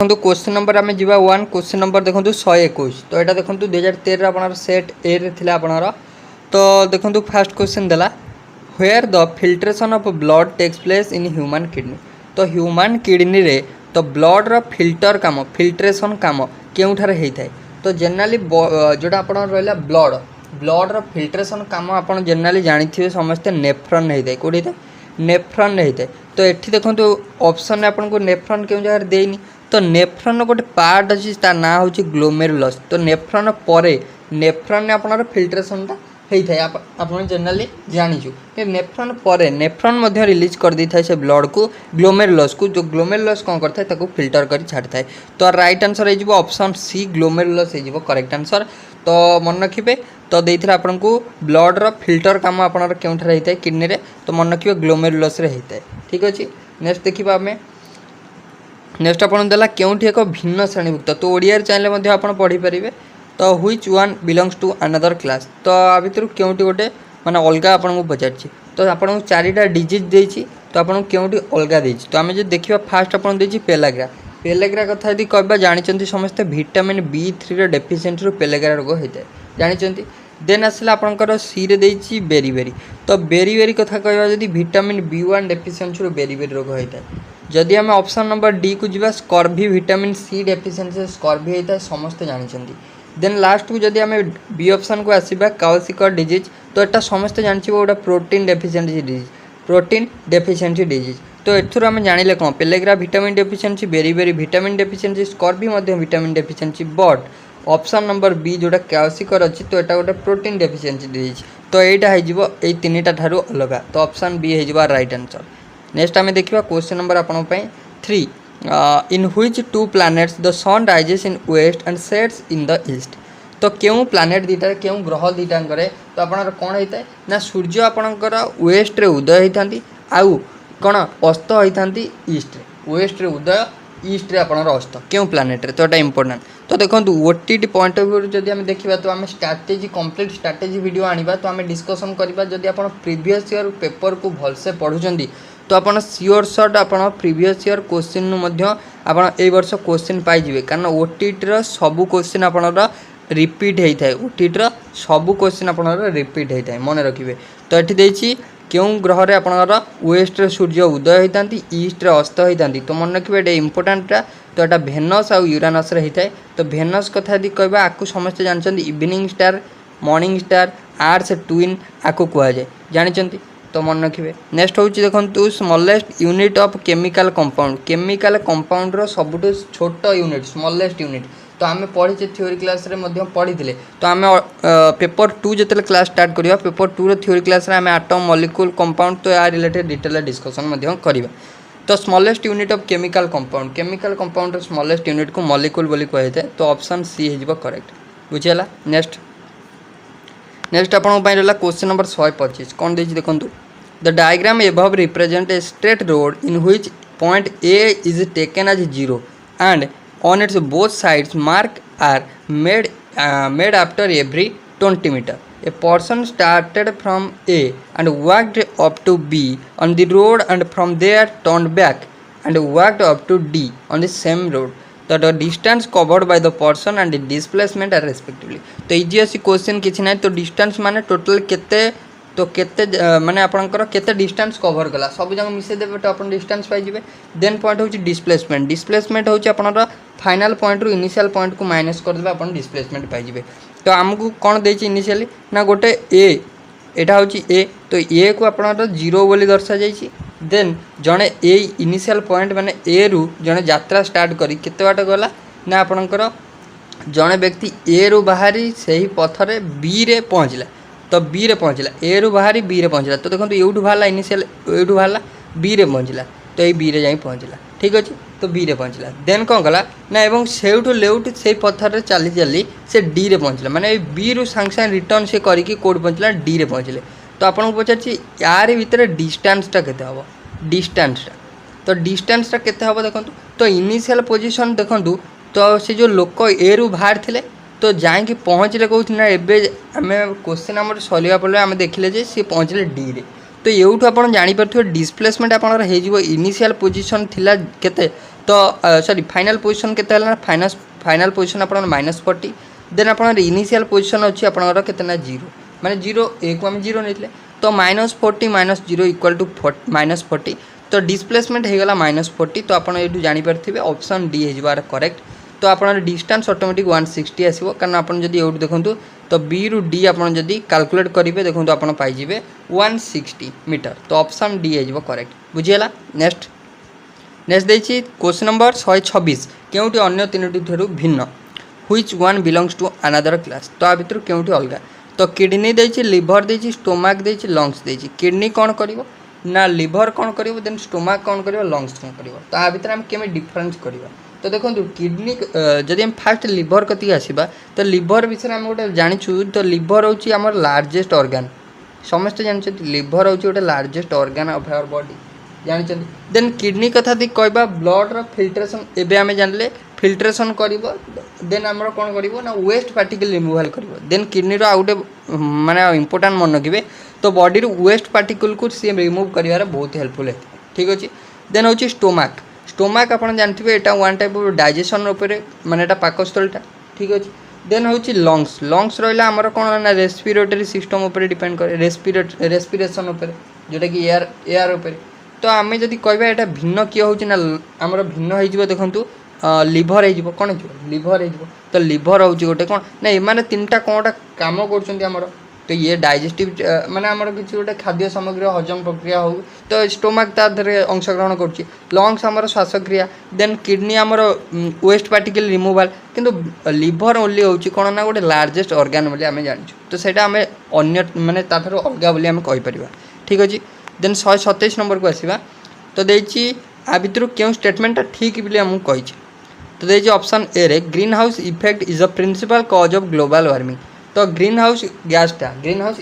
देखो question number आम जा 1 क्वेश्चन नंबर देखो 121 तो यहाँ देखो 2013 आप सेट ए रे थिला आपनर तो देखो फास्ट क्वेश्चन देला where the filtration of blood takes place in human kidney तो ह्यूमन किडनी रे तो ब्लड रो फिल्टर काम फिल्ट्रेशन काम केउठारे होता है तो जनरली जोटा आप रहा ब्लड ब्लड रो फिल्ट्रेशन काम आप जनरली जानी समस्ते नेफ्रन होता है कौटी नेफ्रन होता है तो ये देखो ऑप्शन आपको नेफ्रन क्यों जगह देनी तो नेफ्रन गोटे पार्ट अच्छी तार ना हूँ ग्लोमेरुलस तो नेफ्रन परे नेफ्रन आपनर फिल्ट्रेशनटा होता है आप जनरली जानीचु कि नेफ्रन परे नेफ्रन रिलीज कर दी था से ब्लड को ग्लोमेरुलस को जो ग्लोमेरुलस कौन करता है फिल्टर कर छाड़ी था तो राइट आंसर हो ऑप्शन सी ग्लोमेरुलस हो करेक्ट आंसर तो मन रखिए तो देते आपन को ब्लड रो फिल्टर काम आपनर केउठारे होता है किडनी रे तो मन रखिए ग्लोमेरुलस रे होता है ठीक अच्छे नेक्स्ट देखा आम नेक्स्ट आपन देला केउठी एक भिन्न श्रेणीभुक्त तो ओडिया चैनल आप पढ़ी पारे तो which one belongs to another class तो आ भितर केउठी गोटे माने अलग आपन पचार तो आपन को चारिटा डिजीज देछि तो आपन केउठी अलग देछि तो आम जो देखा फास्ट आपन देछि पेलाग्रा पेलेग्रा कथा यदि कहबा जानी समस्ते विटामिन B3 डेफिशिएंसी रो पेलेग्रा रोग होता है जानी देन आसला आपंकर सी रे देछि बेरी बेरी तो बेरी बेरी कथा कहबा यदि विटामिन B1 डेफिशिएंसी रो बेरी बेरी रोग होता है जदि आम ऑप्शन नंबर डी को जीवा scurvy vitamin C deficiency scurvy होता है समस्ते जानी देन लास्ट को जदि आम बी ऑप्शन को आसवा काउसिकर डिजीज तो यहाँ समस्ते जानी गोटे protein deficiency disease protein deficiency disease तो एथुर आम जानिले कौन pellagra vitamin deficiency beriberi vitamin deficiency scurvy vitamin deficiency but option number B जोटा काउसिकर अच्छी तो यहाँ गोटे प्रोटीन डेफिशिएंसी डिजीज तो यहाँ हो तीन ठारू अलग तो ऑप्शन बी हो राइट आंसर नेक्स्ट आम देखा क्वेश्चन नंबर आपण 3 in which two planets the sun rises in west and sets in the east तो क्यों प्लैनेट दीटा क्यों ग्रह दीटा तो आपंकर कौन होता है ना सूर्य आपणकर वेस्ट रे उदय होती आउ कौन अस्त होती ईस्ट रे वेस्ट रे उदय ईस्ट रे आपणकर अस्त क्यों प्लैनेट रे तो यहाँ इंपोर्टेंट तो देखो ओटीटी पॉइंट ऑफ व्यू जब आम देखा तो आम स्ट्रैटेजी कंप्लीट स्ट्रैटेजी वीडियो आनिबा तो आम डिस्कसन करबा जदि आपण प्रीवियस ईयर पेपर को भलसे पढ़ुचंदी तो आप सियोर सर्ट आप प्रीवियस ईयर क्वेश्चन आप वर्ष क्वेश्चन पाइबे कारण ओटीटी सबू क्वेश्चन आप रिपीट होता है ओटीटी सबू क्वेश्चन आप रिपीट होता है मन रखिए तो ये देखिए क्यों ग्रह रे आपणकर वेस्ट रे सूर्य उदय होती ईस्ट रे अस्त होती तो मन रखिए ये इंपोर्टाटा तो यहाँ भेनस आउ यूरानस रे होता है तो भेनस कथा यदि कहबा आपको समस्त जानते इवनिंग स्टार मॉर्निंग स्टार आर्स ट्विन आपको कहुए जानते तो मन रखिए नेक्स्ट हूँ देखो smallest unit of chemical compound रो सबुठ छोट यूनिट स्मॉलेस्ट यूनिट तो आम पढ़ी थ्योरी क्लास रे पढ़ी तो आम पेपर 2 जो क्लास स्टार्ट करवा पेपर 2 रो थ्योरी क्लास रे आम आटम मॉलिक्यूल कंपाउंड तो या रिलेटेड डिटेल डिस्कशन करवा तो smallest unit of chemical compound रो स्मॉलेस्ट यूनिट को मॉलिक्यूल बोली कहते हैं तो ऑप्शन सी हो करेक्ट बुझीगला नेक्स्ट आपन क्वेश्चन नंबर 125 कौन देखिए देखो the diagram above represent a straight road in which point A is taken as 0 and on its both sides mark are made after every 20 meter a person started from A and walked up to B on the road and from there turned back and walked up to D on the same road the distance covered by the person and the displacement are respectively तो easy अच्छी question किसी ना तो distance माने total केते तो केते माने आपनकर केते डिस्टेंस कवर गला सब जंग मिसे देबे तो अपन डिस्टेंस पाई जिवे देन पॉइंट होची डिस्प्लेसमेंट होची आपनर फाइनल पॉइंट रु इनिशियल पॉइंट को माइनस कर देबे अपन डिस्प्लेसमेंट पाई जिवे तो हमकु कोन देछि इनिशियली ना गोटे ए एटा होची ए तो ए को आपनर 0 बोली दर्शा जाइछि देन जड़े ए इनिशियल पॉइंट माने ए रु जड़े यात्रा स्टार्ट करी केते बाट गला ना आपनकर जड़े व्यक्ति ए रु बाहरी सही पथरे बी रे पहुँचला तो बी रे पहुँचला ए रु बाहरी बी रे पहुँचला तो देखो एठू बाहला इनिशियल एठू बाहला बी रे पहुँचला तो ये बी रे जाई पहुँचला ठीक अच्छे तो बी रे पहुँचला देन कौन कला ना एवं सेठू लेउट से पथर चली चली से डी रे पहुँचला माने बी रु सांगे सांगे रिटर्न से करके कोड पहुँचला डी रे पहुँचले तो आपको पचार यार भितर डिस्टेंसटा केते हबो डिस्टेंसटा तो डिस्टेंसटा केते हबो देखो तो इनिशियल पोजीशन देखो तो से जो लोक ए रु बाहर थिले तो जाइए पहुँचले कौन ना एवं आम क्वेश्चन आम सलिया पड़े आम देखिले सी पहुँचले डी रे तो यूँ आप जापर डिस्प्लेसमेंट आपंकर हो इनिशियल पोजिशन थिला केते तो सॉरी फाइनल पोजिशन केते फाइनल पोजिशन आप -40 देन आप इनिशियल पोजिशन अच्छी आपंकर केतना 0 माने 0 एक आम 0 नहीं तो -40 -0 इक्वल टू -40 तो डिस्प्लेसमेंट होगला -40 तो आपड़ ये जापर ऑप्शन डी हो करेक्ट तो आप डिस्टेंस ऑटोमेटिक 160 आसो कारण आप ये देखूँ तो बी रु डी आप कैलकुलेट करेंगे देखो आप पाइबे 160 मीटर तो ऑप्शन डी हो करेक्ट बुझीगला। नेक्स्ट देखिए क्वेश्चन नंबर 126 क्योंटी अन्य तीनोटी ठारू भिन्न which one belongs to another class तो आ भर क्योंटी अलग तो किडनी देछि लिवर देछि स्टोमाक देछि लंग्स देछि किडनी कौन करिवो ना लिवर कौन करिवो देन स्टोमाक कौन करिवो लंग्स कौन करिवो तो आ भर आम केमे डिफरेंस करिवो तो देखो किडनी जदि हम फास्ट लिवर कति आसवा तो लिवर विषय आम गोटे जाचु तो लिवर हूँ आम लार्जेस्ट ऑर्गन समस्त जानते लिवर हूँ गोटे largest organ of our body जानते देन किडनी कथा दी कहबा ब्लड फिल्ट्रेशन एबे आमे जानले फिल्ट्रेशन करिवो देन आमर कौन करिवो ना वेस्ट पार्टिकल रिमूवल करिवो देन किडनी रो आउटे माने इंपोर्टेंट मन रखिबे तो बॉडी रो वेस्ट पार्टिकल को सी रिमूव करिवार बहुत हेल्पफुल है ठीक अछि। देन हूँ स्टोमाक आप जानते यहाँ वन टाइप ऑफ डाइजेशन उपरे माने एटा पाकस्थलटा ठीक अच्छे। देन हूँ लंग्स रहा आमर कौन ना रेस्पिरेटरी सिस्टम उपर डिपेंड करे रेस्पिरेशन उपर जोटा कि एयर उपर तो आम जदि कहबा यहाँ भिन्न किए हूँ ना आमर भिन्न हो देखूँ लिभर हो कौन हो लिभर हो तो लिभर हूँ गोटे कौन ना ये तीन टा कौन काम कर तो ये डाइजेस्टिव माने आमर किसी गोटे खाद्य सामग्री हजम प्रक्रिया हो तो स्टोमाक तादे अंशग्रहण कर लंग्स आमर श्वासक्रिया देन किडनी आमर वेस्ट पार्टिकल रिमूवाल किंतु लिभर ओनली हूँ कौन ना गोटे लार्जेस्ट ऑर्गन बोली आम जानी तो सहीटा आम अन्य माने ताठू अलग बोली आम कहीपर ठीक अच्छे। देन 127 नंबर को आसवा तो देछि आ भितर क्यों स्टेटमेंटा ठीक बोली आमको कही तो देछि ऑप्शन ए रे green house effect is the principal cause of global warming तो ग्रीन हाउस गैसटा ग्रीन हाउस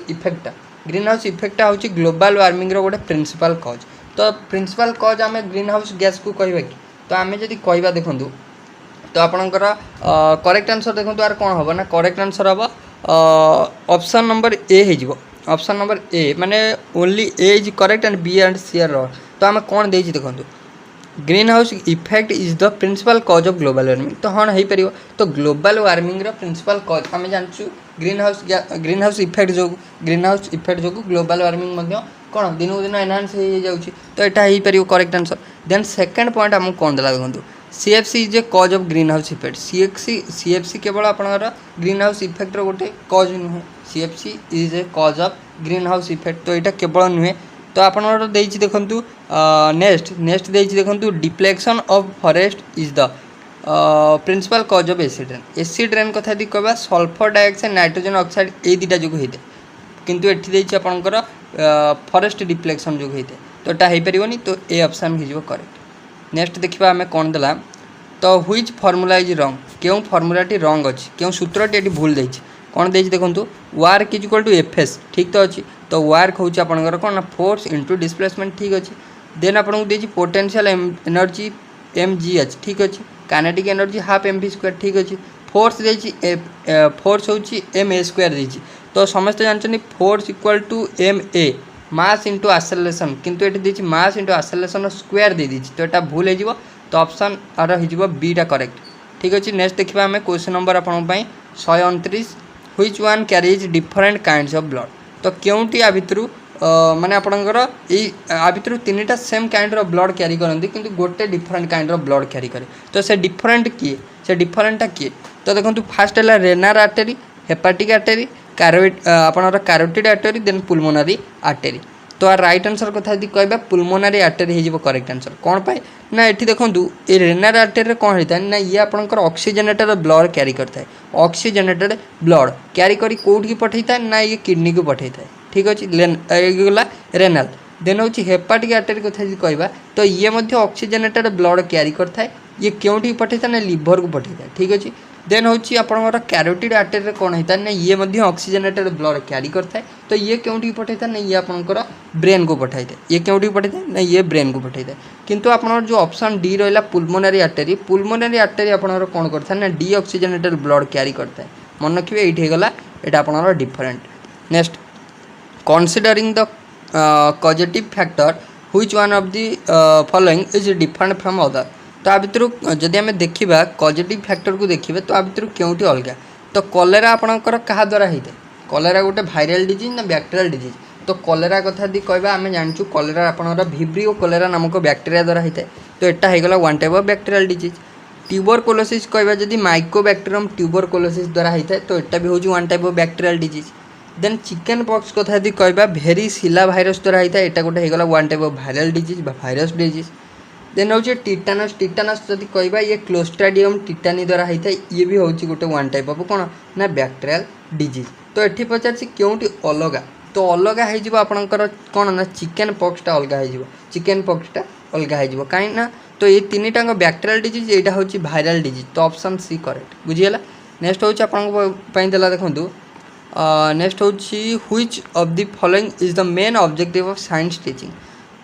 इफेक्टा हूँ ग्लोबल वार्मिंग रो गोटे प्रिंसिपल कॉज तो प्रिंसिपल कॉज आम ग्रीन हाउस गैस को कहबा कि तो आम जदि कहबा देखूँ तो आपणकर करेक्ट आंसर देखूँ यार कौन हम ना करेक्ट आंसर हम ऑप्शन नंबर ए हो ऑप्शन नंबर ए माने only A is correct and B and C are wrong तो आम कौन देछि देखूँ green house effect is the principal cause of global warming तो हाँ हो पार तो ग्लोबल वार्मिंग रो प्रिंसिपल कॉज आम जानचु ग्रीन हाउस इफेक्ट जो ग्लोबल वार्मिंग कौन दिन को दिन एनहांस हो जाऊँगी तो यहाँ हो पार correct answer. Then second point आमको कौन देला देखो CFC is a cause of green house effect CFC केवल आपंकर ग्रीन हाउस इफेक्ट रो गोटे कॉज नुहे CFC is a cause of green house effect तो यहाँ केवल नुहे तो आपंकर देखूँ नेक्स्ट देखूँ depletion of forest is the principal cause of acid rain कथा यदि कहबा सल्फर डाइऑक्साइड नाइट्रोजन ऑक्साइड ए दुटा जो होता किंतु एठी आपंकर फॉरेस्ट डिप्लेक्शन जो होता तो यहाँ हो पारनी तो ए ऑप्शन हो करेक्ट। नेक्स्ट देखा आम कौन देला तो व्हिच फॉर्मूला इज रॉन्ग क्यों फॉर्मूलाटी रॉन्ग अच्छी क्यों सूत्रटी ये भूल देछि कौन देछि देखो work is equal to FS ठीक तो अच्छी तो वर्क हूँ आपंकर कौन ना फोर्स इंटू डिस्प्लेसमेंट ठीक अच्छे। देन आपको देछि पोटेंशियल एनर्जी mgh ठीक अच्छे काइनेटिक एनर्जी हाफ mv² ठीक अच्छे फोर्स देछि फोर्स हूँ ma² देछि तो समस्त जानते force equal to ma mass into acceleration किंतु ये देछि मास इंटू आसेलेरेशन स्क्वायर दे दीजिए तो यहाँ भूल हो तो ऑप्शन आर हो बीटा करेक्ट ठीक अच्छे। नेक्स्ट देखा आम क्वेश्चन नंबर आपन 129 which one carries different kinds of blood तो क्योंटी आ भितर माने आपणकर आ भितर तीन टा सेम काइंड रो ब्लड कैरी करती किंतु गोटे डिफरेंट काइंड रो ब्लड कैरी करे तो से डिफरेंटा किए तो देखो फास्ट है रेनार आर्टेरी हेपाटिक आर्टेरी आपणर carotid artery then pulmonary artery तो आ राइट आंसर कथा यदि कहबा पुलमोनारी आर्टेरी हो करेक्ट आंसर कौन पाए ना ये देखो ये रेनार आर्टेरी कौन होता है ना ये आपंकर ऑक्सीजनेटेड ब्लड कैरी करता है ऑक्सीजनेटेड ब्लड कैरी करी कोठी पठे था ना ये किडनी को पठे था ठीक अच्छे गला रेनाल देन हूँ हेपाटिक आर्टेरी कथा यदि कहबा तो ये ऑक्सीजनेटेड ब्लड कैरी करता है ये क्योंठी पठे था ना लिवर को पठे था ठीक अच्छे। देन हूँ आपंकर कैरोटिड आर्टेरी कौन होता है ना ये ऑक्सीजनेटेड ब्लड कैरी करता है तो ये क्योंठी पठे था ना ये आपंकर ब्रेन को पठाई था ये क्योंठी पठे था ना ये ब्रेन को पठाई था किंतु आपन जो ऑप्शन डी रहा पुलमोनारी आर्टेरी आपंकर कौन करता है ना डी ऑक्सीजनेटेड ब्लड कैरी करता है मन रखिए ये गला यहाँ आपंकर different. Next considering the causative factor which one of the following is different from other. तो आ भितर जदि आम देखा कॉजेटिव फैक्टर को देखिए तो आ भितर केउटी अलग। तो कलेरा आपणकर क्या द्वारा होता है? कलेरा गोटे भाइराल डिजीज ना बैक्टेरियल डिजीज? तो कलेरा कथा यदि कहबा आम जानचु कलेरा आपणकर भिब्रियो कलेरा नामक बैक्टेरिया द्वारा होता है। तो यहाँ होगला one type of bacterial disease. Tuberculosis कहबा जदि माइकोबैक्टेरियम ट्यूबरकुलोसिस द्वारा होता है तो यहाँ भी हूँ one type of bacterial disease. Then chickenpox कथा यदि कहबा भेरीसिला भाइरस द्वारा होता है, यहाँ गोटे होगला one type of viral disease बा भाइरस डिजीज। देन हूँ टिटानस। टिटानस जदि कहबा ये क्लोस्ट्राडियम टिटानी द्वारा होता है, ये भी हूँ गोटे वन टाइप ऑफ कौन ना बैक्टेरियल डिजीज। तो ये पचार क्योंटी अलग? तो अलग हो आपणकर कौन ना चिकेन पॉक्सटा अलग हो, चिकेन पॉक्सटा अलग हो कहीं ना। तो ये तीन टाँग बैक्टेरियल डिजीज, यहाँ हूँ भाइराल डिजीज। तो ऑप्शन सी करेक्ट बुझीगला। नेक्स्ट हूँ आपला देखूँ नेक्स्ट हूँ which of the following is the main objective of science teaching.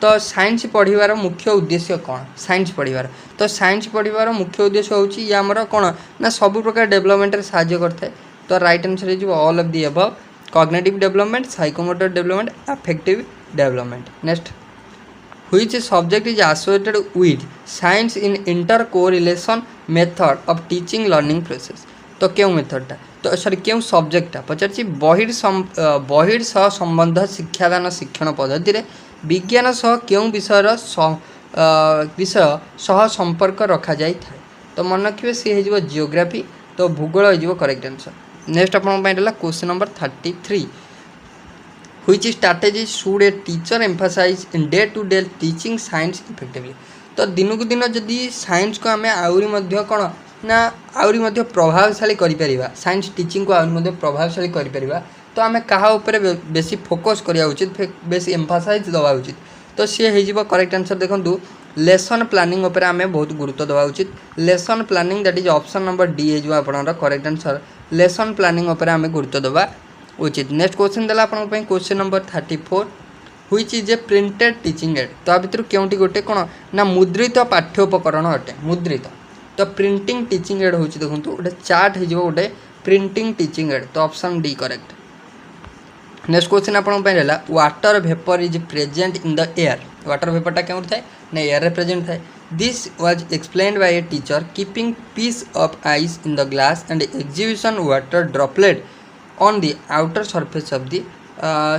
तो साइंस पढ़वार मुख्य उद्देश्य कौन? साइंस पढ़वार तो साइंस पढ़वार मुख्य उद्देश्य हूँ ये आमर कौन ना सब प्रकार डेवलपमेंट साहाय्य करता है। तो राइट आंसर हो all of the above. Cognitive development, psychomotor development, affective development. Next which subject is associated with science in inter correlation method of teaching learning process. तो क्यों मेथडटा तो सॉरी क्यों सब्जेक्टटा पचार बहिर्सह संबंध शिक्षादान शिक्षण पद्धति रे विज्ञान सह क्यों विषय विषय सह संपर्क रखा जाए। तो मन रखिए सी हो जियोग्राफी। तो भूगोल हो करेक्ट आंसर। नेक्स्ट आपला question number 33 which strategy should a teacher emphasize in day to day teaching science effectively. तो दिन को दिन जदि साइंस को आम आहरी कौन ना आहरी प्रभावशाली करिपरिबा, साइंस टीचिंग को आहरी प्रभावशाली करिपरिबा, तो आम क्या उपरे बेसी फोकस करिया उचित, बेसी एम्फसाइज दवा उचित। तो सी हो करेक्ट आंसर देखो लेसन प्लानिंग उपर आम बहुत गुरुत्व देवा उचित। Lesson planning that is option number D हो आपनर करेक्ट आंसर। लेसन प्लानिंग उपर आम गुरुत्व देवा उचित। नेक्स्ट क्वेश्चन देला आपन question number 34 which is A printed teaching aid. तो आ भितर केउटी गोटे कौन ना मुद्रित पाठ्योपकरण अटे, मुद्रित। तो प्रिंटिंग टीचिंग एड हूँ देखो गोटे चार्ट हो गोटे प्रिंटिंग टीचिंग एड। तो option D correct. Next question आपला water vapour is present in the air. Water वेपरटा क्यों थाए ना एयर प्रेजेंट थाए। This was explained by a teacher keeping piece of ice in the glass and exhibition water droplet on the outer surface of the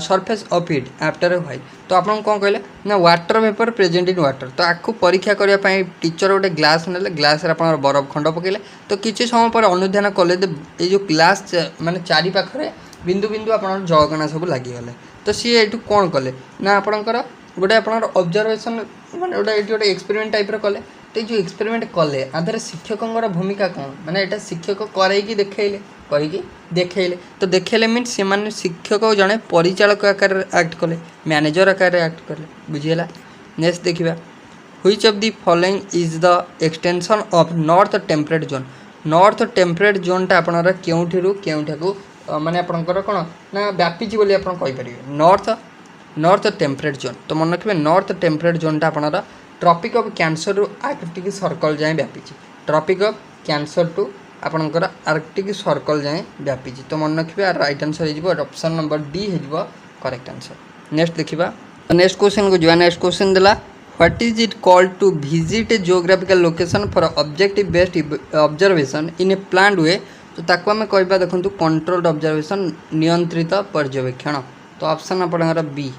surface of it after a while. तो आप कौन कहले ना water vapour present in water. तो आपको परीक्षा करने teacher गोटे ग्लास ने ग्लास आप बरफ खंड पकड़े तो किसी समय पर अनुधान कले ये जो ग्लास माने चारि पाखरे बिंदु बिंदु आप जगकणा सब लगिगले। तो सी ये कौन कले ना आपणकर गोटे आप ऑब्जर्वेशन माने गोटे गोटे एक्सपेरिमेंट टाइप कले। तो जो एक्सपेरिमेंट कले आधार शिक्षकों भूमिका कौन माने यहाँ शिक्षक करके देखले कहीकि देखले। तो देखले मीन से माने शिक्षक जड़े परिचालक आकार एक्ट कले, मैनेजर आकार एक्ट कले बुझीगला। नेक्स्ट देखा which of the following is the extension of north temperate zone. North temperate जोनटा आपनर केउठिरु केउठाकू माने आपनकर कौन ना व्यापीची बोली आपन कहि परिबे नॉर्थ टेम्परेट जोन। तो मन रखिए नॉर्थ टेम्परेट जोनटा आपनर ट्रॉपिक ऑफ कैंसर रु आर्कटिक सर्कल जाए व्यापीची। ट्रॉपिक ऑफ कैंसर टू आपनकर आर्कटिक सर्कल जाए व्यापीची। तो मन रखिए राइट आंसर हो ऑप्शन नंबर डी हो करेक्ट आंसर। नेक्स्ट देखा नेक्स्ट क्वेश्चन को जो नेक्स्ट क्वेश्चन देला what is it called to visit a geographical location for objective based observation in a planned way. तो ताको आम कहबा देखो कंट्रोल्ड ऑब्जर्वेशन नियंत्रित पर्यवेक्षण। तो ऑप्शन आपनकर बी।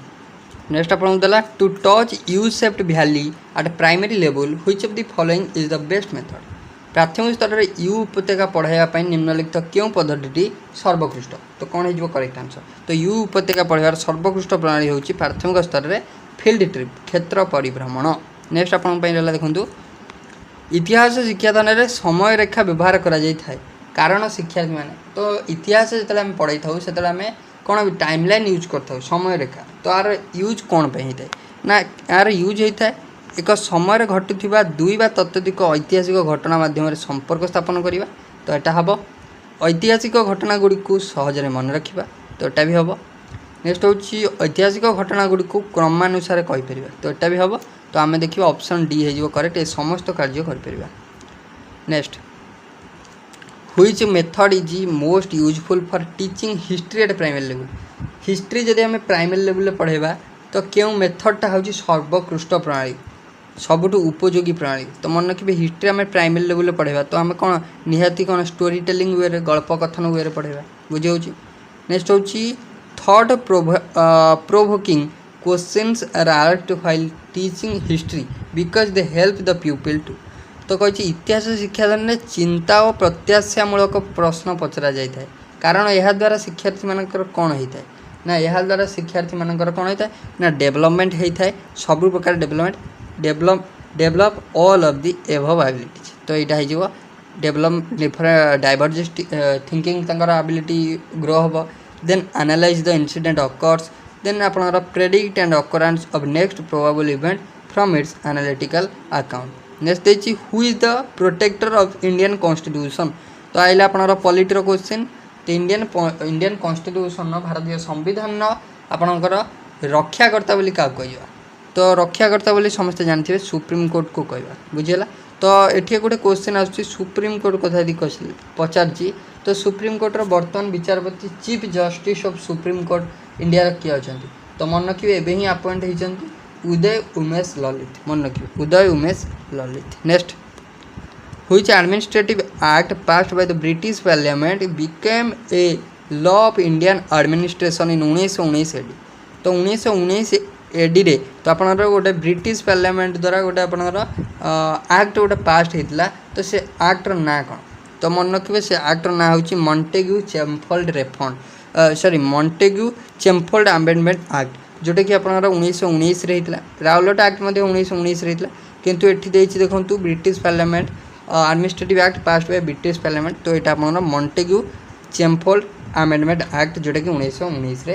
नेक्स्ट आपको देला to teach U shaped valley at primary level which of the following is the best method. प्राथमिक स्तर में यू उपत्यका पढ़ाई निम्नलिखित क्यों पद्धति सर्वोत्कृष्ट। तो कौन हो करेक्ट आंसर। तो यू उपत्यका पढ़ार सर्वोत्कृष्ट प्रणाली हूँ प्राथमिक स्तर में फील्ड ट्रिप क्षेत्र परिभ्रमण। नेक्स्ट आपन देखो इतिहास शिक्षादान में समय रेखा व्यवहार करा कारण शिक्षार्थी मैंने तो इतिहास जो पढ़ाई था से कौन टाइमलाइन यूज करता समय रेखा। तो यार यूज कौन पे होता है ना यार यूज होता है एक समय घटुवा दुई बा तत्वधिक ऐतिहासिक घटना माध्यम संपर्क स्थापन करवा। तो यहाँ हम ऐतिहासिक घटना गुड़ी को सहजरे मन रखा। तो यहाँ भी हम नेक्स्ट हूँ ऐतिहासिक घटना गुड़ी को क्रमानुसार कहीपर। तो यहाँ भी हम। तो आम देखिए ऑप्शन डी हो करेक्ट। ये समस्त कार्य कर। Next which method is most useful for teaching history eight primary level. History जदि आम प्राइमरी लेवल पढ़ेबा तो क्यों मेथडटा हूँ सर्वोत्कृष्ट प्रणाली सबुठू उपयोगी प्रणाली। तो मन रखिए हिस्ट्री आम प्राइमरी लेवल पढ़ाइबा तो आम कौन निहाती कौन स्टोरी टेलिंग वे गल्प कथन वे पढ़ाइबा बुझे। नेक्स्ट हूँ thought provoking questions are asked while teaching history because they help the people to. तो कही इतिहास शिक्षादान में चिंता और प्रत्याशामूलक प्रश्न पचरा जाए कारण यह द्वारा शिक्षार्थी मानकर कौन होता है ना यह द्वारा शिक्षार्थी मानकर कौन होता है ना डेवलपमेंट होता है सब प्रकार develop all of the above abilities. तो यहाँ हो डेवलप डिफरेंट डाइवर्सिटी थिंकिंग तंकर एबिलिटी ग्रो हम then analyse the incident occurs then आपनर predict and occurrence of next probable event from its analytical account. Next देखिए who is the protector of Indian constitution. तो आइले आपनर पॉलिटिर question तो Indian constitution भारतीय संविधान आपणकर रक्षाकर्ता बोली क्या कह। तो रक्षाकर्ता बोली समस्ते जानते सुप्रीम कोर्ट को कहवा बुझेगा। तो ये गोटे क्वेश्चन आसूँ सुप्रीम कोर्ट कथा यदि पचार तो सुप्रीम कोर्टर बर्तमान विचारपति chief justice of supreme court India किए अच्छा। तो मन रखिए एवं ही अपॉइंट होती उदय उमेश ललित मन रखिए Uday Umesh Lalit. Next which administrative act passed by the British parliament became a law of Indian administration in 1919 AD. तो 1919 एडी रे तो आपनर गोटे ब्रिटिश पार्लियामेंट द्वारा गोटे आपनर एक्ट गोटे पास्ट होता। तो से एक्टर ना कौन तो मन रखिए से एक्टर ना हूँ Montagu Chelmsford reform sorry Montagu Chelmsford amendment act जोटा कि आपनर 1919 होता। राउलट एक्ट 1919 होता किंतु एठी देछि देखंतु British parliament administrative act passed by British parliament. तो यहाँ आपनर मॉन्टेग्यू चेम्फोल्ड अमेंडमेंट एक्ट जोटा कि 1919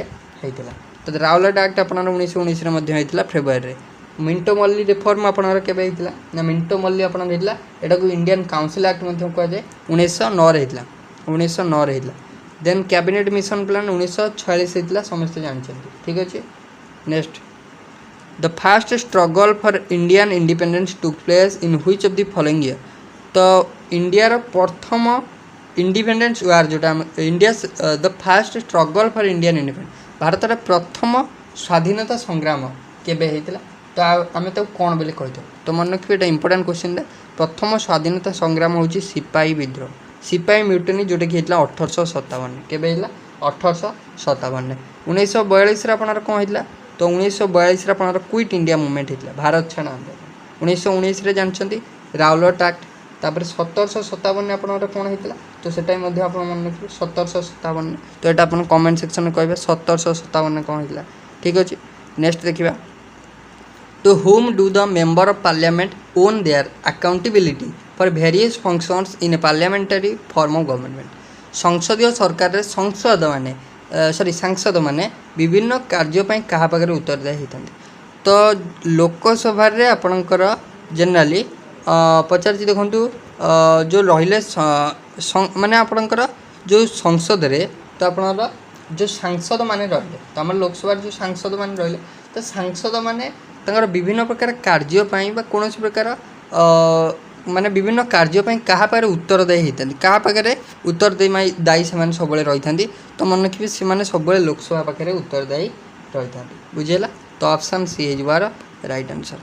होता। तो राउलट एक्ट आपनर 1919 होता फेब्रुआरी। मिंटो मल्ली रिफॉर्म आपनर केबे होता ना मिंटो मल्ली आपनर होता एटा को इंडियन काउंसिल एक्ट कह जाए 1909 होता 1909 होता। देन कैबिनेट मिशन प्लान 1946 होता समस्त जानते ठीक अच्छे। Next the first struggle for Indian independence took place in which of the following year. तो इंडियार प्रथम इंडिपेंडेंस वार जोटा India the first struggle for Indian independence भारतर प्रथम स्वाधीनता संग्राम केबे होता। तो आम तो कौन बोले कही तो मन रखिए ये इंपोर्टाट क्वेश्चन प्रथम स्वाधीनता संग्राम हूँ सिपाही विद्रोह सिपाही म्यूटनी जोटा कि होता 1857 केबे होता 1857। 1942 आपनर कौन होता तो 1942 आपनर क्विट इंडिया मूवमेंट होता भारत छाड़ आंदोलन। 1919 जानते राउलट एक्ट तापर 1757 आपनर कौन होता तो सेटा आप मन रखिए 1757। तो यहाँ आप कमेंट सेक्शन में कहे 1757 कौन होता ठीक अच्छे। नेक्स्ट देखा तो whom do the member of parliament own their accountability for various functions in a parliamentary form of government। संसदीय सरकार संसद माने सॉरी सांसद माने विभिन्न कार्यपाई क्या पाखे उत्तरदायी होता। तो लोकसभा आपणकर जेनराली पचार देखूँ जो रहिले माने आपणकर जो संसद रे तो आपणर जो सांसद माने रहिले तो आम लोकसभा जो सांसद माने रहिले तो सांसद माने तंगर विभिन्न प्रकार कार्यपाई कौन प्रकार माने विभिन्न कार्यपाई क्या पाखे उत्तरदायी होता क्या पाखे उत्तरदायी से सब रही था। तो मन रखिए से सब लोकसभा पाखे उत्तरदायी रही था बुझेगा। तो ऑप्शन सी है right answer.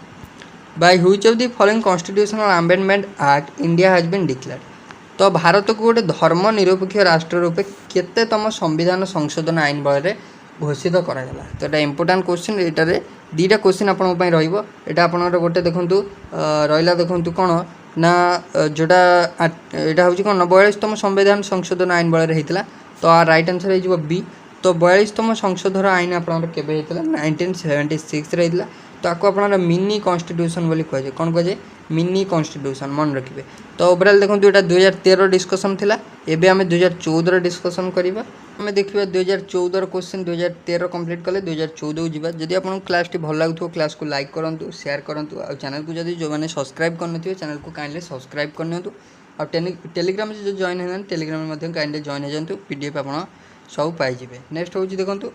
By which of the following constitutional amendment act India has been declared. तो भारत को गोटे धर्म निरपेक्ष राष्ट्र रूपे केतेतम संविधान संशोधन आईन बल में घोषित कराला। तो यहाँ इंपोर्टाट क्वेश्चन ये दुईटा क्वेश्चन आपंपाई रहा गोटे देखूँ रहा देखूँ कौन ना जोटा यहाँ हूँ कौन 42तम संविधान संशोधन आईन बल में होता। तो राइट आंसर हो बी। तो 42तम संशोधन आईन आपंकर केबे होता 1976 होता। तो आपको अपना मिनी कॉन्स्टिट्यूशन बोली कहुए कौन कहुए मिनी कॉन्स्टिट्यूशन मन रखिए। तो ओवरऑल देखो यहाँ 2013 डिस्कसन थिला एबे आमे 2014 डिस्कसन करिबा। आमे देखिबा 2014 क्वेश्चन 2013 कंप्लीट कले 2014 को जीवा। जदि आपन क्लास टी भल लागुथो क्लास को लाइक करंतु शेयर करंतु आ चैनल को जदि जो माने सब्सक्राइब करनथिबे चैनल को काइंडली सब्सक्राइब करनियंतु। और टेलीग्राम से जो जॉइन हेन टेलीग्राम में मध्यम काइंडली जॉइन हो जातु पीडीएफ आपन सब पाई जिवे। नेक्स्ट होची देखंतु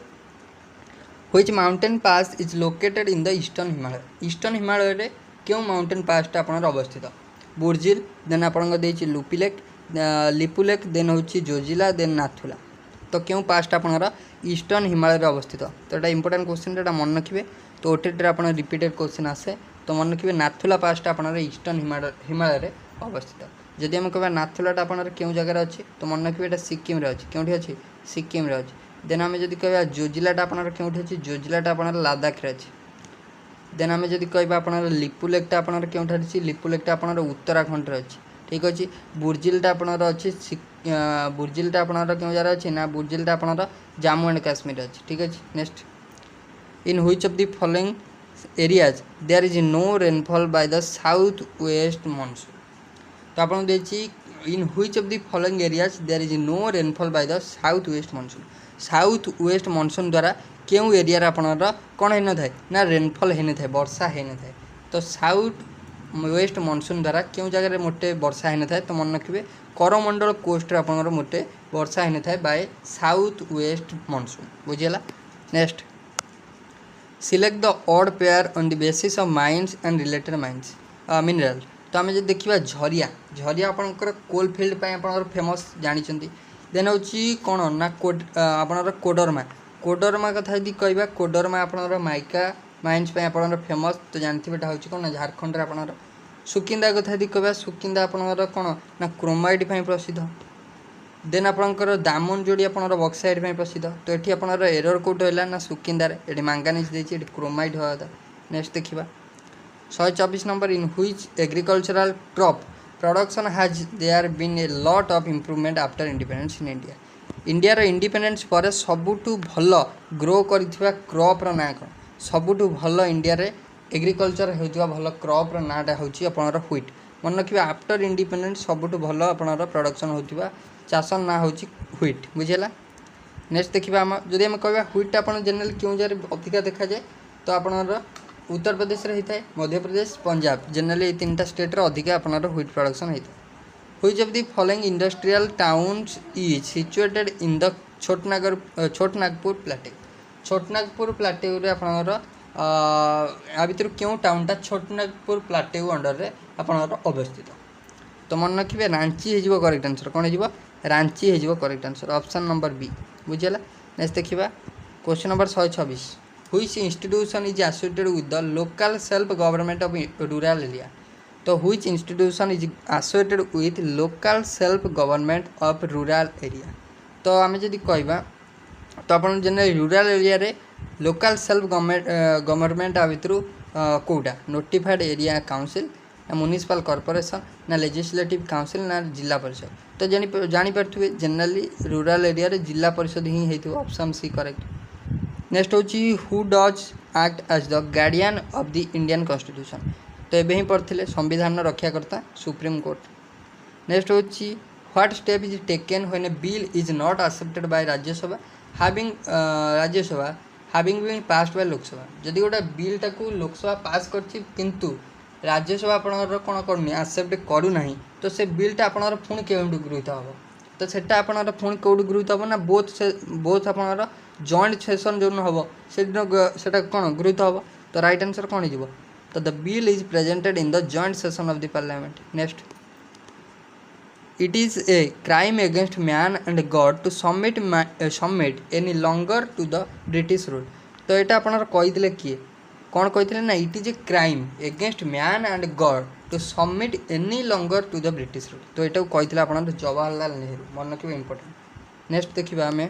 which mountain pass is located in the eastern Himalaya. Eastern Himalaya रे क्यों माउंटेन पासटा आपन अवस्थित बुर्जिल देन आपन देछि लुपिलेक लिपुलेक देन होछि जोजिला देन नाथुला। तो क्यों पासटा आपन ईस्टर्न हिमालय रे अवस्थित। तो एटा इंपोर्टेंट क्वेश्चन एटा मन रखिबे। तो ओटीटी आप रिपीटेड क्वेश्चन आसे तो मन रखिए नाथुला पासटा आप ईस्टर्न हिमालय अवस्थित जदि आम कह नाथुलाटा आप क्यों जगार अच्छे तो मन रखिए यहाँ सिक्किम अच्छे क्योंठी अच्छे सिक्किम अच्छे देन आम जब कह जोजिलाटा आप क्योंठी अच्छे जोजिलाटा आप लद्दाख अच्छे देन आम जब कह आप लिपुलेकटा आप क्योंठार अच्छी लिपुलेकटा आप उत्तराखंड अच्छे ठीक अच्छे बुर्जिलटा आपणर अच्छे बुर्जिलटा आपणर क्यों जार अच्छे ना बुर्जिलटा आपणर जम्मू एंड काश्मीर अच्छे ठीक अच्छे next in which of the following areas there is no rainfall by the south west monsoon तो आपको देखिए in which of the following areas there is no rainfall by the south west monsoon south west monsoon द्वारा क्यों area आपणर कौन होन था ना rainfall होन था वर्षा होन था तो साउथ वेस्ट मॉनसून द्वारा क्यों जगह मोटे वर्षा होन था तो मन रखिए करमंडल कोस्ट आपंकर मोटे वर्षा होन था बाय साउथ वेस्ट मॉनसून बुझीगला next select the odd pair on the basis of mines and related mines mineral तो आम जो देखा झरिया झरिया आपंकर कोल फिल्ड आप फेमस जानते देन हूँ कौन ना आपणर कोडरमा कोडरमा कथा यदि कह कोडरमा आपणर माइका माइंस आप फेमस तो जानते हैं हूँ कौन ना झारखंड आपणर सुकिंदा कथा यदि कह सुकिंदा आपणर कौन ना क्रोमाइट प्रसिद्ध देन आपणकर दामनजोड़ी आपणर बक्साइड प्रसिद्ध तो ये आपणर एरर कोट है ना सुकिंदार ये मांगानीज देती क्रोमाइट हवा था नेक्स्ट देखा 124 number in which agricultural crop production has there been a lot of improvement after independence in India India independence पर सबुठु भल ग्रो करथिबा क्रॉप ना कौन सबुठु भल इंडिया रे एग्रीकल्चर होउथिबा भल क्रॉप नाटा होउची आपनर व्हीट मन रखिए आफ्टर इंडिपेंडेंस सबुठु भल आपनर प्रोडक्शन होउथिबा चाष ना होउची व्हीट बुझेला नेक्स्ट देखिबा हम जदि हम कहबा व्हीट आपन जनरल क्यों जार अधिका देखा जाए तो आपनर उत्तर प्रदेश रे होता है मध्य प्रदेश पंजाब जनरली तीन टा स्टेट रे अधिका आपनर व्हीट प्रोडक्शन होता है which of the following industrial towns is situated in the Chhotanagpur प्लाटेउ Chhotanagpur प्लाटेउ रे आपनर आ भितर क्यों टाउनटा छोटनागपुर प्लाटेउ अंडर रे आपनर अवस्थित तो मन रखिए रांची हो करेक्ट आंसर कौन हो रांची हो correct answer option number B बुझेगा नेक्स्ट देखा question number 126 which institution is associated with the local self government of rural area तो which institution is associated with local self government of rural area तो आम जब कहवा तो आप general rural area रे लोकल सेल्फ गवर्नमेंट भितर कौटा नोटिफाइड एरिया काउंसिल ना म्युनिसिपल कॉर्पोरेशन ना लेजिस्लेटिव काउंसिल ना जिला परिषद तो जानीपे जनरली रूरल एरिया रे जिला परिषद ही हो ऑप्शन सी करेक्ट नेक्स्ट हूँ who does act as the guardian of the Indian constitution तो ये ही पढ़ते संविधान रक्षाकर्ता सुप्रीम कोर्ट नेक्स्ट हूँ what step is taken when a bill is not accepted by Rajya Sabha having been passed by Lok Sabha जदि गोटे बिलटा को लोकसभा पास किंतु राज्यसभा आपणर कौन करनी एक्सेप्ट करूना तो से बिलटा आपणर पुणी क्यों गृहीत हम तो सेटा आपणर पुणी कौट गृहीत हम ना बोथ आपणर जॉइंट सेशन जो हम से कौन गृहीत हम तो राइट आंसर कौन हो तो the bill is presented in the joint session of the parliament next it is a crime against man and god to submit any longer to the British rule तो यहाँ आपणर कही किए कौन कहते ना it is a crime against man and god to submit any longer to the British rule तो यहाँ कहते आप जवाहरलाल नेहरू मन रखिए इंपोर्टेंट नेक्स्ट देखा आम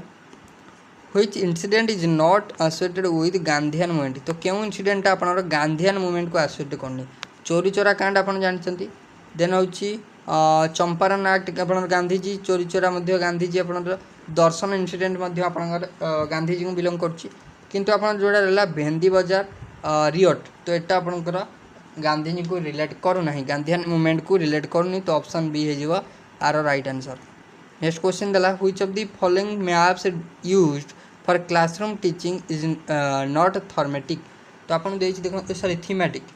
which incident is not associated with Gandhian movement तो क्यों इंसिडेंट आप गांधीयन मूवमेंट को एसोसिएट करनी चोरी चोरा कांड आप जानते देन हूँ चंपारण एक्ट आप गांधीजी चोरी चोरा गांधीजी आप दर्शन इंसिडेंट आप गांधीजी को बिलोंग करतु आप जोड़ा रहा भेंदी बजार रियोट तो यहाँ आपंकर गांधीजी को रिलेट करूना गांधीयन मूवमेंट को रिलेट करूनी तो ऑप्शन बी हो आर राइट आंसर नेक्स्ट क्वेश्चन देला which of the following maps used for classroom teaching is not thematic तो आपको देखो सॉरी थीमेटिक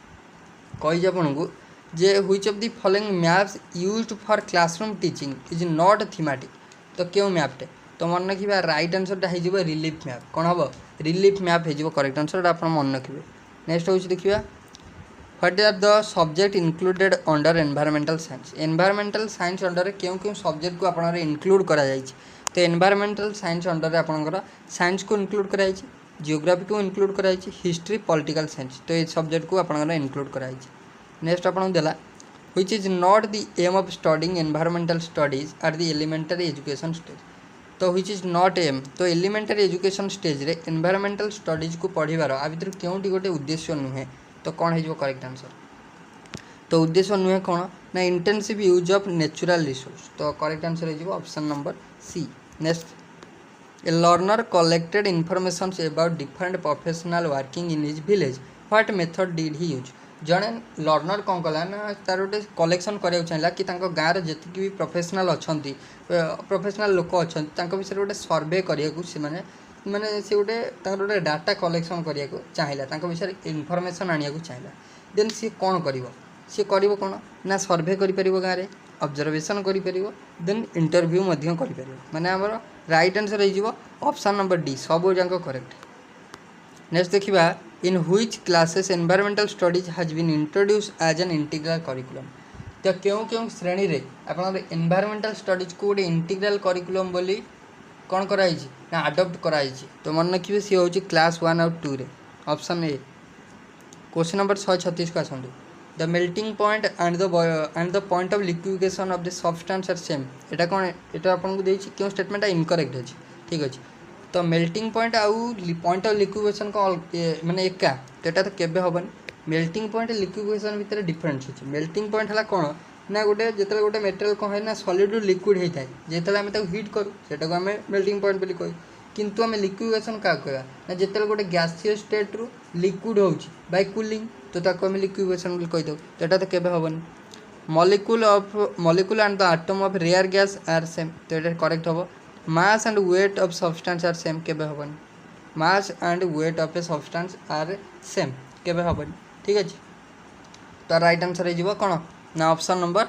कही आपको जे which of the following maps used for classroom teaching is not thematic तो क्यों मैपटे तो मन रखिए राइट आंसरटा हो रिलीफ मैप कौन हम रिलीफ मैप हो करेक्ट आंसर आप मन रखिए नेक्स्ट हूँ देखिए what are the subject included under environmental science under क्यों क्यों सब्जेक्ट को आप इनक्लूड करा तो एनवायरमेंटल साइंस अंडर आपंकर साइंस को इनक्लूड कराई जियोग्राफी को इनक्लूड कराई, हिस्ट्री पॉलिटिकल साइंस तो ये सब्जेक्ट को आपन इनक्लूड कराई। नेक्स्ट आपन देला which is not the aim of studying environmental studies at the elementary education stage. तो व्हिच इज नॉट एम तो एलिमेंटरी एजुकेशन स्टेज रे एनवायरमेंटल स्टडीज को पढ़िबार आ भितर केउटी गोटे उद्देश्य नुहे तो कौन है करेक्ट आंसर। तो उद्देश्य नुहे कौन ना intensive use of natural resource तो करेक्ट आंसर हो option number C. Next A learner collected information about different professional working in his village. What method did he use? जड़े लर्नर कौन कला ना तार गोटे कलेक्शन कराया चाहिए कि गाँव जी भी प्रोफेशनल अच्छा प्रोफेशनल लोक अच्छा विषय गोटे सर्वे करने माने से गोटे डाटा कलेक्शन करने चाहिए विषय इनफर्मेशन आने को चाहिए देन सी कौन कर कौन ना सर्वे कर गाँव में ऑब्जर्वेशन कर देन इंटरव्यू माने आमर राइट आंसर हो ऑप्शन नंबर डी सब जाक करेक्ट। नेक्स्ट देखा in which classes environmental studies has been introduce as an integral curriculum. तो क्यों क्यों श्रेणी रे आप एनवायरमेंटल स्टडीज को गोटे इंटीग्रल करिकुलम बोली कौन कराई ना अडॉप्ट कराई। तो मन रखिए सी हूँ क्लास 1 और 2 रे ऑप्शन ए। क्वेश्चन नंबर 136 को आसतु the melting point and the point of liquefaction of the substance are same. एटा कौन एटा आपको देछि क्यों स्टेटमेंट इनकरेक्ट अछि ठीक अछि। तो मेल्टिंग पॉइंट आउ पॉइंट ऑफ लिक्विफिकेशन को माने एका तो एटा तो केबे होबन। मेल्टिंग पॉइंट लिक्विफिकेशन भितर डिफरेंस अछि। मेल्टिंग पॉइंट हला कोन ना गोटे जेतले गोटे मेटेरियल कोन है ना सॉलिड रु लिक्विड होता है जेतले आमे ताको हीट करू सेटा को आमे मेल्टिंग पॉइंट बोली कहि। किंतु आमे लिक्विफिकेशन का कहया ना जेतले गोटे गैसियस स्टेट रु लिक्विड होउछि बाय कूलिंग तो ताको आमे लिक्विफिकेशन बोली कहि दो तो एटा तो केबे होबन। Molecule and the atom of rare gas are same तो एटा करेक्ट होबो। Mass and weight of substance are same केबे होबन। Mass and weight of a substance are same केबे होबन ठीक अछि। तो राइट आंसर हो कौन ना ऑप्शन नंबर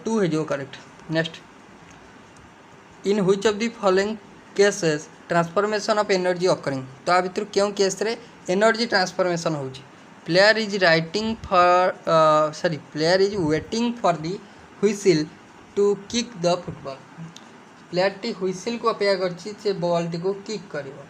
2 हो correct. Next in which of the following cases transformation of energy occurring. तो आ भितर क्यों केस रे एनर्जी ट्रांसफॉर्मेशन होउची। Player is waiting for player is waiting for the whistle to kick the football. Player टी whistle को अपेक्षा करछि से बॉल टी को किक करिवो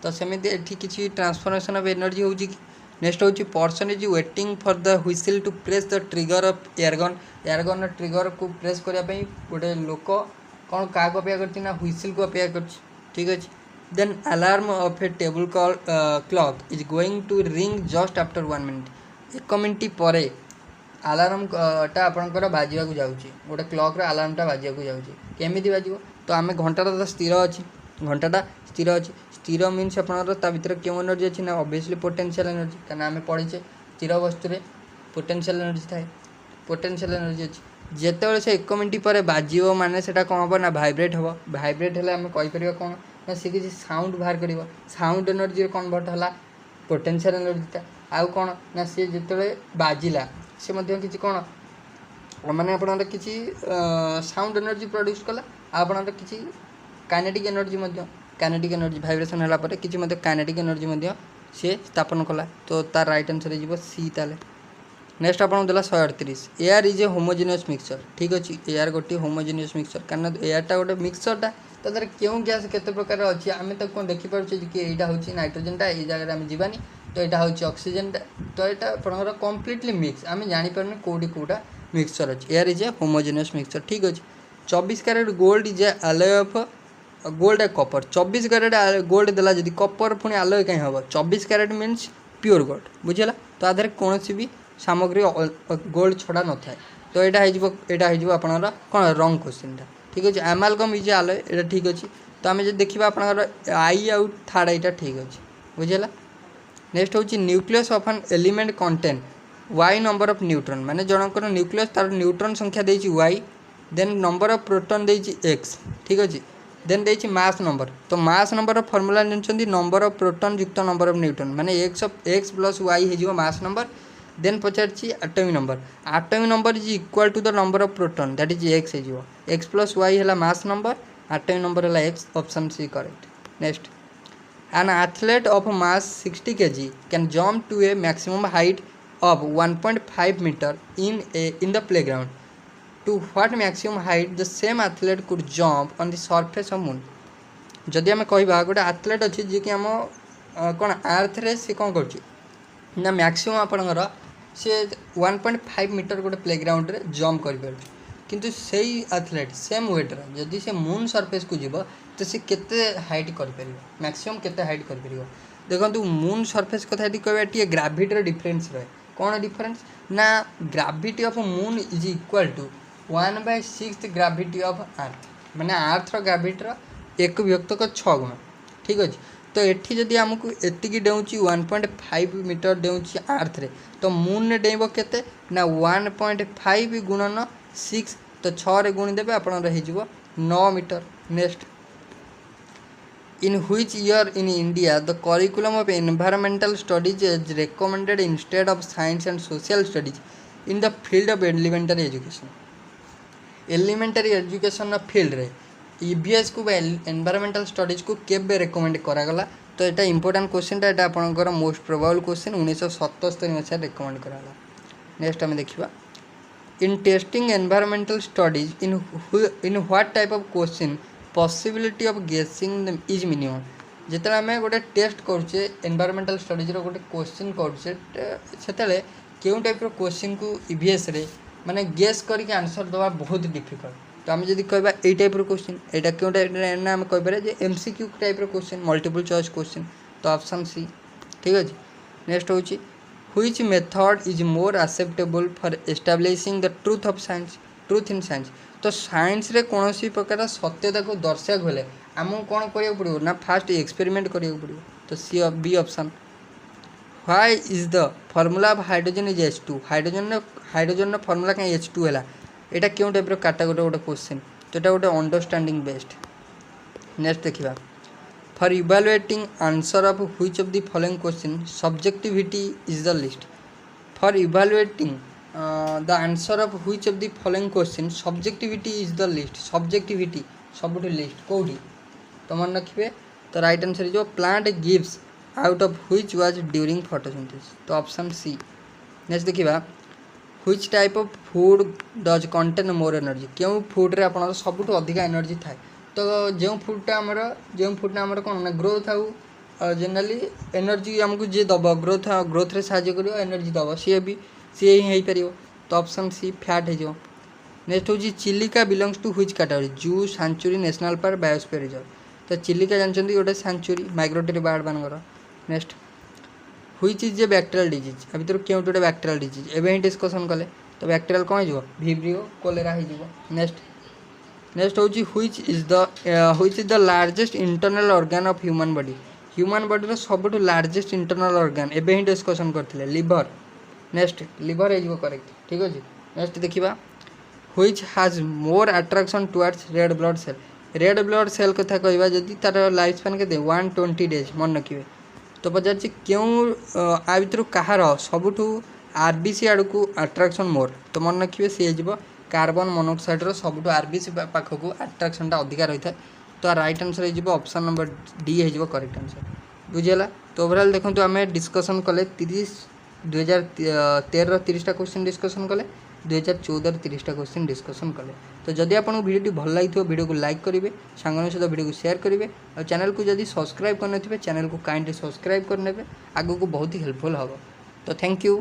तो सेमिति एठी किछि ट्रांसफॉर्मेशन ऑफ एनर्जी होउची कि। नेक्स्ट हूँ person is waiting for the whistle to press the trigger of airgun. Airgun trigger को प्रेस करने गोटे लोक कौन क्या अपेक्षा कर ना व्हिसिल को अपेक्षा कर ठीक अच्छे। Then alarm of a table clock is going to ring just after 1 minute. 1 minute पर अलार्म टा आपंकर बाजवा जाऊँगी गोटे क्लॉक अलार्म टा बाजवा जाऊँगी केमी बाज तो आम घंटाटा तो स्थिर अच्छी घंटाटा स्थिर अच्छी स्थिर मीन्स आपंकर ता भीतर क्यों एनर्जी अच्छी ना ऑब्वियसली पोटेंशियल एनर्जी क्या आम पढ़ीचे स्थिर वस्तु पोटेंशियल एनर्जी थाए पोटेंशियल एनर्जी अच्छी जिते से 1 मिनिट पर बाजो माने से कौन हम ना भाइब्रेट हम भाइब्रेट है आम कहीपर कौन ना सी किसी साउंड बाहर कर साउंड एनर्जी कन्वर्ट है पोटेंशियल एनर्जीटा आउ कौन ना सी जिते बाजिला सी किसी कौन माने आप किसी साउंड एनर्जी प्रोड्यूस कला आप किसी काइनेटिक एनर्जी भाइब्रेशन है किसी काइनेटिक एनर्जी सी स्थापन कला तो तार राइट आंसर हो सी ताले। नेक्स्ट आपको देला 138 air is a homogeneous mixture ठीक अच्छे। एयर गोटे होमोजेनियस मिक्सचर कारण एयरटा गोटे मिक्सचरटा तो तार क्यों गैस केते प्रकार अच्छी आम तो कौन देखिपारे कि यहाँ हूँ नाइट्रोजेनटा ये जगह आम जावानी तो यहाँ हूँ ऑक्सीजेनटा तो यहाँ आपंकर कम्प्लीटली मिक्स आम जापर कौटी कौटा मिक्सचर अच्छे। Air is a homogeneous mixture ठीक अच्छे। 24 carat gold is a alloy of gold a copper. 24 carat gold देला जदि कपर पुणी आलय कहीं हम 24 कैरेट मीन्स प्योर गोल्ड बुझेगा तो आधार कौन भी सामग्री गोल्ड छड़ा न थाए तो यहाँ आपंकर कौन रंग क्वेश्चन ठीक अच्छे। एमालगम इज आलय यहाँ ठीक अच्छे तो आम जो देखा आपंकर आई आउ थर्ड यहाँ ठीक अच्छे बुझेगा। नेक्स्ट हूँ nucleus of an element contain Y number of neutron माने जनकर न्यूक्लियस तार न्यूट्रॉन संख्या देछि Y then number of proton देछि एक्स ठीक अच्छे देन देछि मास नंबर तो मास नंबर फॉर्मूला जानते नंबर ऑफ प्रोटॉन युक्त नंबर ऑफ न्यूट्रॉन माने एक्स प्लस वाई हो मास नंबर देन पचार atomic number is equal to the number of proton that is X हो एक्स प्लस वाई है mass number atomic number है X option C correct. Next an athlete of mass 60 kg can jump to a maximum height of 1.5 meter in the playground to what maximum height the same athlete could jump on the surface of moon। जदि आम कह गोटे athlete अच्छी जी कि आम कौन अर्थ रे सी कौन कर ना मैक्सिमम आपणकर सी 1.5 मीटर गोटे प्लेग्राउंड रे जंप कर किंतु से एथलेट सेम वेट जदि से मून सरफेस को जीव तो सी केते हाइट कर मैक्सिमम केते हाइट कर देखो मून सरफेस कथा कह ग्राविटी डिफरेन्स रहे कौन डिफरेन्स ना gravity of moon is equal to 1/6 gravity of earth माने अर्थ ग्राविटी 1 विभक्त 6 गुण ठीक अच्छे तो ये जदि आमको एतिकी डेउची 1.5 मीटर डेउची अर्थ रे तो मून ने डेइब केते ना 1.5 गुणन 6 तो 6 रे गुणी देबे आपण रही जीवो 9 meter next in which year in India the curriculum of environmental studies is recommended instead of science and social studies in the field of elementary education elementary education field रे EVS को environmental studies को केबे recommend करागला तो एटा important question टा आपनकर most probable question 1977 मसिया recommend करागला next हम देखिबा in testing environmental studies in what type of question possibility of guessing them is minimum जिते आम गोटे टेस्ट करुचे एनवायरमेंटल स्टडीज गोटे क्वेश्चन करुचे से क्यों टाइप क्वेश्चन को ईवीएस रे माने गेस करके आंसर दवा बहुत डिफिकल्ट तो आम जब कहबा ए टाइप क्वेश्चन एटा क्यों टाइप ना आम कह जे MCQ type question multiple choice question तो ऑप्शन सी ठीक अच्छे नेक्स्ट हूँ which method is more acceptable for establishing the truth of science truth in science तो साइंस रे कौन सी प्रकार सत्यता को दर्शा गले आमको कौन करा पड़ो ना फास्ट एक्सपेरिमेंट करा पड़ो तो C B option why is the formula of hydrogen is H2 hydrogen formula कहीं H2 है यहाँ क्यों टाइप कैटेगोरी गोटे क्वेश्चन तो यहाँ गोटे अंडरस्टैंडिंग बेस्ट नेक्स्ट देखा for evaluating answer of which of the following question subjectivity is the list for evaluating the answer of which of the following question subjectivity is the list subjectivity सब list कौटी तो मन रखिए तो right answer जो plant gives out of which was during photosynthesis तो option सी next देखिबा which type of food does contain more energy क्यों food रे आपन सबुठ अधिक एनर्जी थाए तो जो फूडटा आमर कौन ना ग्रोथ आउ जनरली एनर्जी आमको जे दब ग्रोथ रे साहाय्य करियो एनर्जी दब सी ही हो पार तो ऑप्शन सी फैट हो नेक्स्ट हूँ Chilika belongs to which category zoo sanctuary national park biosphere reserve तो चिलिका जानते गोटे सेंचुरी माइग्रेटरी बर्ड मानकर next which is a bacterial disease आ भर क्यों गोटे बैक्टेरियल डिजीज एवं ही डिस्कसन कले तो बैक्टेरियल कौन हो भिब्रियो कोलेरा हो नेक्स्ट हूँ which is the largest internal organ of human body सब लार्जेस्ट इंटरनल ऑर्गन एवं ही डिस्कसन करते लिवर नेक्स्ट लिवर हो करेक्ट ठीक अच्छे नेक्स्ट देखा which has more attraction towards red blood cell कथा कहवा जदि तार लाइफ स्पान के 120 डेज मन रखिए तो पचार क्यों आ भर कहार सबुठ आरबीसी आड़ को अट्रैक्शन मोर तो मन रखिए सी हो कार्बन मोनोक्साइड सबुठ आरबीसी पाखक अट्रैक्शन अधिका रही है तो राइट आंसर हो ऑप्शन नंबर डी हो करेक्ट आंसर बुझीगला तो ओवरऑल देखो आम डिस्कसन कले 2013 30टा क्वेश्चन डिस्कसन कले 2014 30टा क्वेश्चन डिस्कसन कले तो जदि आपको वीडियो भल लगी वीडियो को लाइक करेंगे सांगन सहित वीडियो को शेयर करेंगे और चैनल को जदि सब्सक्राइब करने चैनल को काइंडली सब्सक्राइब करने आगे को बहुत ही हेल्पफुल हम तो थैंक यू।